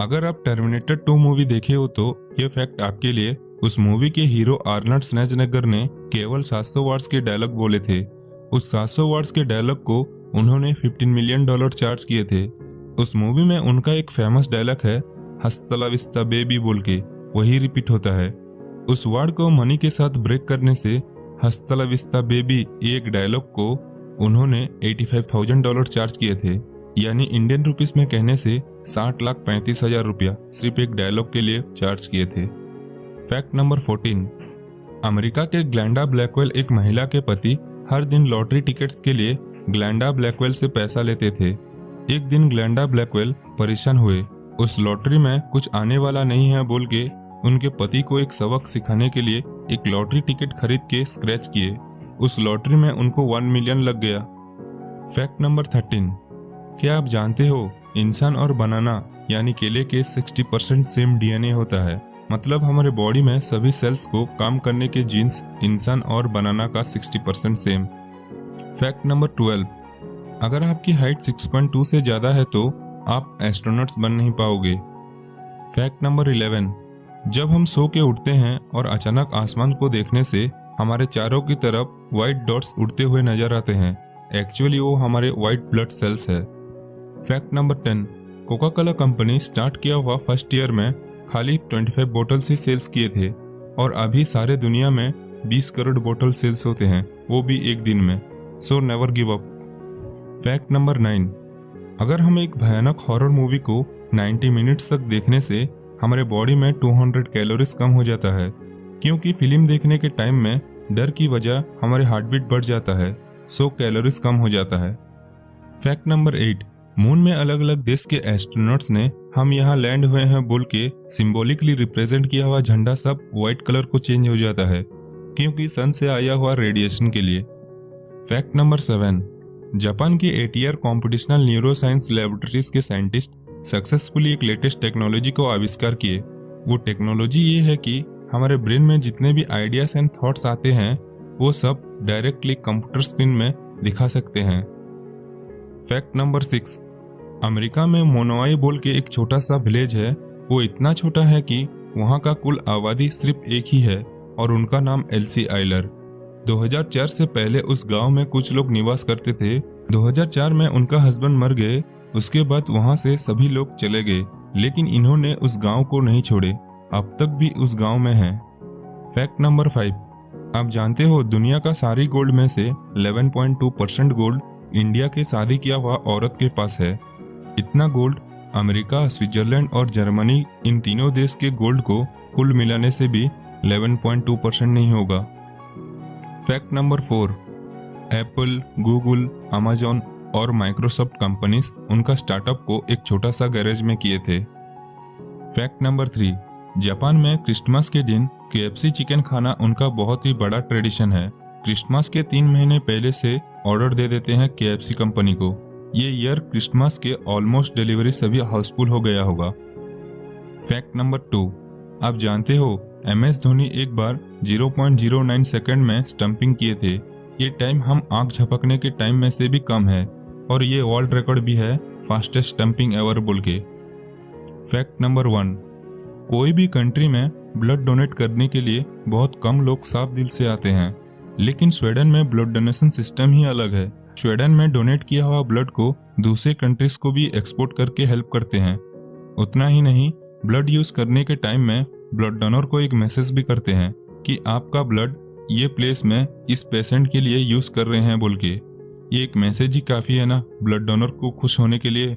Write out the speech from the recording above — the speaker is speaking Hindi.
अगर आप टर्मिनेटर 2 मूवी देखे हो तो ये फैक्ट आपके लिए। उस मूवी के हीरो आर्नल्ड श्वार्ज़नेगर ने केवल 700 वर्ड्स के डायलॉग बोले थे। उस 700 वर्ड्स के डायलॉग को उन्होंने $15 मिलियन चार्ज किए थे। उस मूवी में उनका एक फेमस डायलॉग है, हस्ता ला विस्ता बेबी बोल के, वही रिपीट होता है। उस वर्ड को मनी के साथ ब्रेक करने से हस्ता ला विस्ता बेबी एक डायलॉग को उन्होंने $85,000 चार्ज किए थे, यानी इंडियन रुपीस में कहने से 60,35,000 रुपया सिर्फ एक डायलॉग के लिए चार्ज किए थे। फैक्ट नंबर 14, अमेरिका के ग्लैंडा ब्लैकवेल एक महिला के पति हर दिन लॉटरी टिकट्स के लिए ग्लैंडा ब्लैकवेल से पैसा लेते थे। एक दिन ग्लैंडा ब्लैकवेल परेशान हुए, उस लॉटरी में कुछ आने वाला नहीं है बोल के उनके पति को एक सबक सिखाने के लिए एक लॉटरी टिकट खरीद के स्क्रैच किए। उस लॉटरी में उनको 1 मिलियन लग गया। फैक्ट नंबर 13, क्या आप जानते हो इंसान और बनाना यानी केले के 60% सेम डीएनए होता है। मतलब हमारे बॉडी में सभी सेल्स को काम करने के जीन्स इंसान और बनाना का 60% सेम। फैक्ट नंबर 12, अगर आपकी हाइट 6.2 से ज़्यादा है तो आप एस्ट्रोनॉट्स बन नहीं पाओगे। फैक्ट नंबर 11, जब हम सो के उठते हैं और अचानक आसमान को देखने से हमारे चारों की तरफ व्हाइट डॉट्स उड़ते हुए नजर आते हैं, एक्चुअली वो हमारे व्हाइट ब्लड सेल्स है। Fact number 10, Coca Cola company start किया हुआ फर्स्ट ईयर में खाली 25 बोटल्स ही सेल्स किए थे और अभी सारे दुनिया में 20 करोड़ बोतल सेल्स होते हैं, वो भी एक दिन में। So never give up. Fact number 9, अगर हम एक भयानक हॉरर मूवी को 90 मिनट्स तक देखने से हमारे बॉडी में 200 कैलोरीज कम हो जाता है, क्योंकि फिल्म देखने के टाइम में डर की वजह हमारे हार्ट बीट बढ़ जाता है, सो कैलोरीज कम हो जाता है। फैक्ट नंबर 8, मून में अलग अलग देश के एस्ट्रोनॉट्स ने हम यहाँ लैंड हुए हैं बोल के सिंबॉलिकली रिप्रेजेंट किया हुआ झंडा सब व्हाइट कलर को चेंज हो जाता है, क्योंकि सन से आया हुआ रेडिएशन के लिए। फैक्ट नंबर 7, जापान के ATR computational neuro science laboratories के साइंटिस्ट सक्सेसफुली एक लेटेस्ट टेक्नोलॉजी को आविष्कार किए। वो टेक्नोलॉजी ये है कि हमारे ब्रेन में जितने भी आइडियाज एंड थॉट्स आते हैं वो सब डायरेक्टली कंप्यूटर स्क्रीन में दिखा सकते हैं। फैक्ट नंबर 6, अमेरिका में मोनोआई बोल के एक छोटा सा विलेज है। वो इतना छोटा है कि वहाँ का कुल आबादी सिर्फ एक ही है और उनका नाम एल्सी आइलर। 2004 से पहले उस गांव में कुछ लोग निवास करते थे। 2004 में उनका हस्बैंड मर गए, उसके बाद वहाँ से सभी लोग चले गए, लेकिन इन्होंने उस गांव को नहीं छोड़े, अब तक भी उस गांव में हैं। फैक्ट नंबर 5, आप जानते हो दुनिया का सारी गोल्ड में से 11.2% गोल्ड इंडिया के शादी किया हुआ औरत के पास है। इतना गोल्ड अमेरिका, स्विट्जरलैंड और जर्मनी, इन तीनों देश के गोल्ड को कुल मिलाने से भी 11.2% नहीं होगा। Fact number 4, Apple, Google, Amazon और माइक्रोसॉफ्ट कंपनीज उनका स्टार्टअप को एक छोटा सा गैरेज में किए थे। फैक्ट नंबर 3, जापान में क्रिसमस के दिन KFC चिकन खाना उनका बहुत ही बड़ा ट्रेडिशन है। क्रिसमस के 3 महीने पहले से ऑर्डर दे देते हैं KFC कंपनी को। ये ईयर क्रिसमस के ऑलमोस्ट डिलीवरी सभी हाउसफुल हो गया होगा। फैक्ट नंबर 2, आप जानते हो MS धोनी एक बार 0.09 सेकंड में स्टंपिंग किए थे। ये टाइम हम आंख झपकने के टाइम में से भी कम है और ये वर्ल्ड रिकॉर्ड भी है फास्टेस्ट स्टंपिंग एवर बोल के। फैक्ट नंबर 1, कोई भी कंट्री में ब्लड डोनेट करने के लिए बहुत कम लोग साफ दिल से आते हैं, लेकिन स्वीडन में ब्लड डोनेशन सिस्टम ही अलग है। स्वीडन में डोनेट किया हुआ ब्लड को दूसरे कंट्रीज को भी एक्सपोर्ट करके हेल्प करते हैं। उतना ही नहीं, ब्लड यूज करने के टाइम में ब्लड डोनर को एक मैसेज भी करते हैं कि आपका ब्लड ये प्लेस में इस पेशेंट के लिए यूज कर रहे हैं बोल के। ये एक मैसेज ही काफी है ना ब्लड डोनर को खुश होने के लिए।